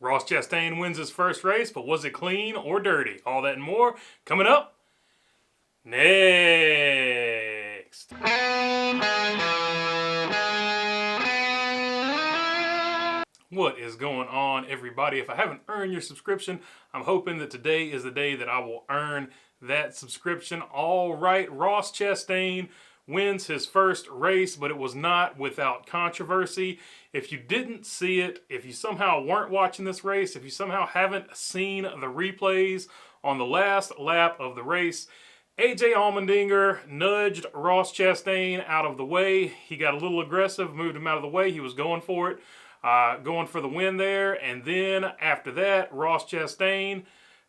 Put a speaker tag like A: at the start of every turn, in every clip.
A: Ross Chastain wins his first race, but was it clean or dirty? All that and more coming up next. What is going on, everybody? If I haven't earned your subscription, I'm hoping that today is the day that I will earn that subscription. All right, Ross Chastain wins his first race, but it was not without controversy. If you didn't see it, if you somehow weren't watching this race, if you somehow haven't seen the replays on the last lap of the race, AJ Allmendinger nudged Ross Chastain out of the way. He got a little aggressive, moved him out of the way. He was going for it, going for the win there. And then after that, Ross Chastain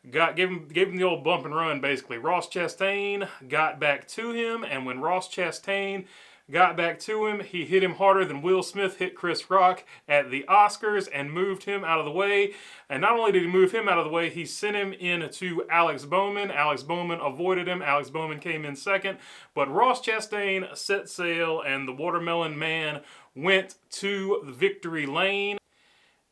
A: gave him the old bump and run, basically. Ross Chastain got back to him, and when Ross Chastain got back to him, he hit him harder than Will Smith hit Chris Rock at the Oscars and moved him out of the way. And not only did he move him out of the way, he sent him into Alex Bowman. Alex Bowman avoided him. Alex Bowman came in second. But Ross Chastain set sail, and the Watermelon Man went to the victory lane.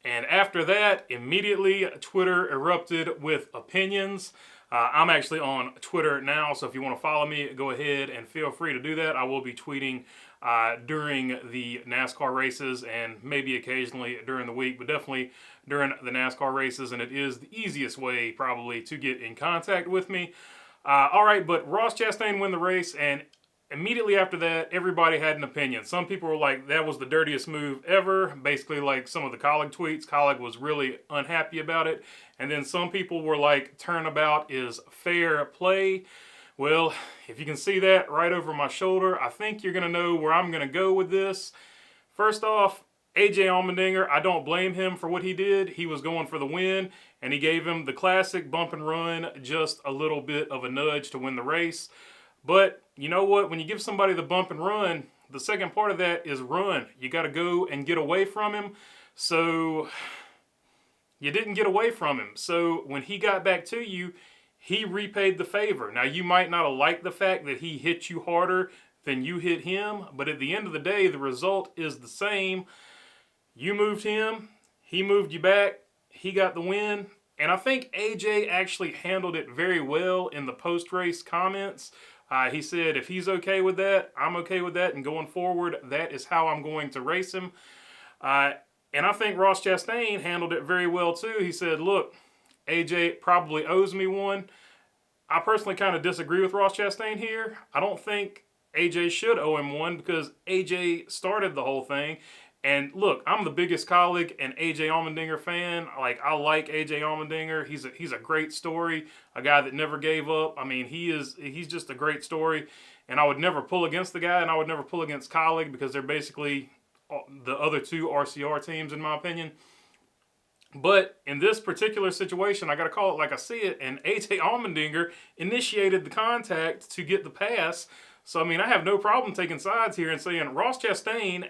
A: And after that, immediately Twitter erupted with opinions. I'm actually on Twitter now, so if you want to follow me, go ahead and feel free to do that. I will be tweeting during the NASCAR races and maybe occasionally during the week, but definitely during the NASCAR races, and it is the easiest way probably to get in contact with me. All right, but Ross Chastain won the race, and immediately after that, everybody had an opinion. Some people were like, that was the dirtiest move ever. Basically, like some of the Colleague tweets. Colleague was really unhappy about it. And then some people were like, turnabout is fair play. Well, if you can see that right over my shoulder, I think you're going to know where I'm going to go with this. First off, AJ Allmendinger, I don't blame him for what he did. He was going for the win, and he gave him the classic bump and run, just a little bit of a nudge to win the race. But you know what? When you give somebody the bump and run, the second part of that is run. You got to go and get away from him. So you didn't get away from him. So when he got back to you, he repaid the favor. Now, you might not have liked the fact that he hit you harder than you hit him, but at the end of the day, the result is the same. You moved him, he moved you back, he got the win. And I think AJ actually handled it very well in the post-race comments. He said, if he's okay with that, I'm okay with that, and going forward, that is how I'm going to race him. And I think Ross Chastain handled it very well too. He said, look, AJ probably owes me one. I personally kind of disagree with Ross Chastain here. I don't think AJ should owe him one because AJ started the whole thing. And look, I'm the biggest Colleague and AJ Allmendinger fan. I like AJ Allmendinger. He's a great story, a guy that never gave up. I mean, he's just a great story. And I would never pull against the guy, and I would never pull against Colleague because they're basically the other two RCR teams, in my opinion. But in this particular situation, I got to call it like I see it, and AJ Allmendinger initiated the contact to get the pass. So, I mean, I have no problem taking sides here and saying Ross Chastain,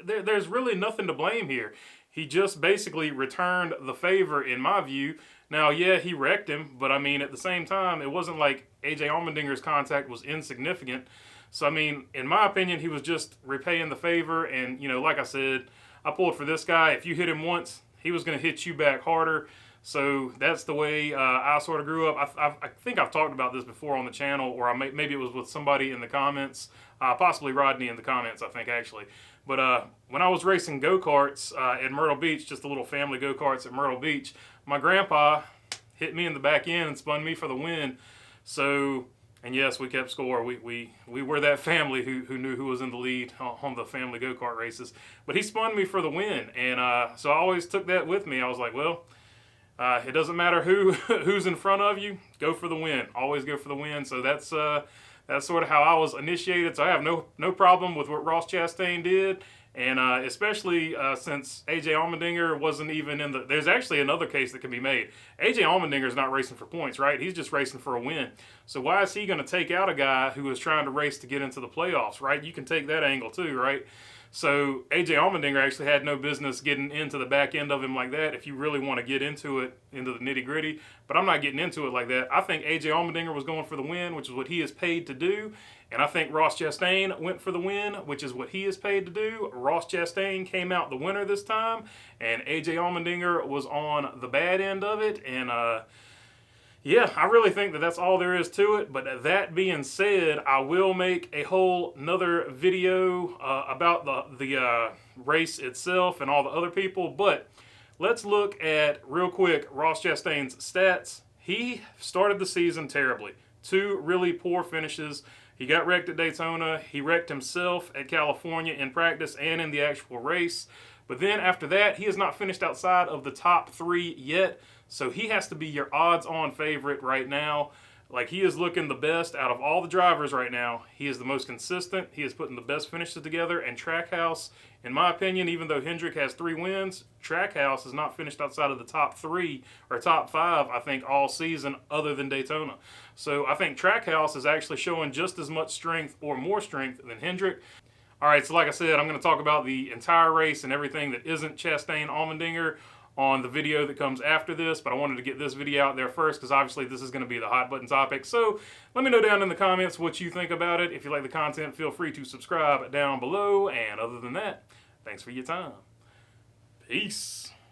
A: there's really nothing to blame here. He just basically returned the favor, in my view. Now, yeah, he wrecked him, but I mean, at the same time, it wasn't like AJ Allmendinger's contact was insignificant. So, I mean, in my opinion, he was just repaying the favor. And, you know, like I said, I pulled for this guy. If you hit him once, he was going to hit you back harder. So that's the way I sort of grew up. I think I've talked about this before on the channel, or maybe it was with somebody in the comments, possibly Rodney in the comments, I think, actually. But when I was racing go-karts at Myrtle Beach, just a little family go-karts at Myrtle Beach, my grandpa hit me in the back end and spun me for the win. So, and yes, we kept score. We were that family who knew who was in the lead on the family go-kart races. But he spun me for the win, and so I always took that with me. I was like, well, it doesn't matter who's in front of you. Go for the win. Always go for the win. So that's sort of how I was initiated. So I have no problem with what Ross Chastain did, and especially since AJ Allmendinger wasn't even in the. There's actually another case that can be made. AJ Allmendinger is not racing for points, right? He's just racing for a win. So why is he going to take out a guy who is trying to race to get into the playoffs, right? You can take that angle too, right? So AJ Allmendinger actually had no business getting into the back end of him like that if you really want to get into it, into the nitty gritty. But I'm not getting into it like that. I think AJ Allmendinger was going for the win, which is what he is paid to do. And I think Ross Chastain went for the win, which is what he is paid to do. Ross Chastain came out the winner this time, and AJ Allmendinger was on the bad end of it. And yeah, I really think that that's all there is to it. But that being said, I will make a whole another video about the race itself and all the other people. But let's look at, real quick, Ross Chastain's stats. He started the season terribly. 2 really poor finishes. He got wrecked at Daytona. He wrecked himself at California in practice and in the actual race. But then after that, he has not finished outside of the top 3 yet. So he has to be your odds-on favorite right now. Like, he is looking the best out of all the drivers right now. He is the most consistent. He is putting the best finishes together. And Trackhouse, in my opinion, even though Hendrick has 3 wins, Trackhouse has not finished outside of the top 3 or top 5, I think, all season other than Daytona. So I think Trackhouse is actually showing just as much strength or more strength than Hendrick. All right, so like I said, I'm going to talk about the entire race and everything that isn't Chastain Allmendinger on the video that comes after this, but I wanted to get this video out there first because obviously this is going to be the hot button topic. So let me know down in the comments what you think about it. If you like the content, feel free to subscribe down below. And other than that, thanks for your time. Peace.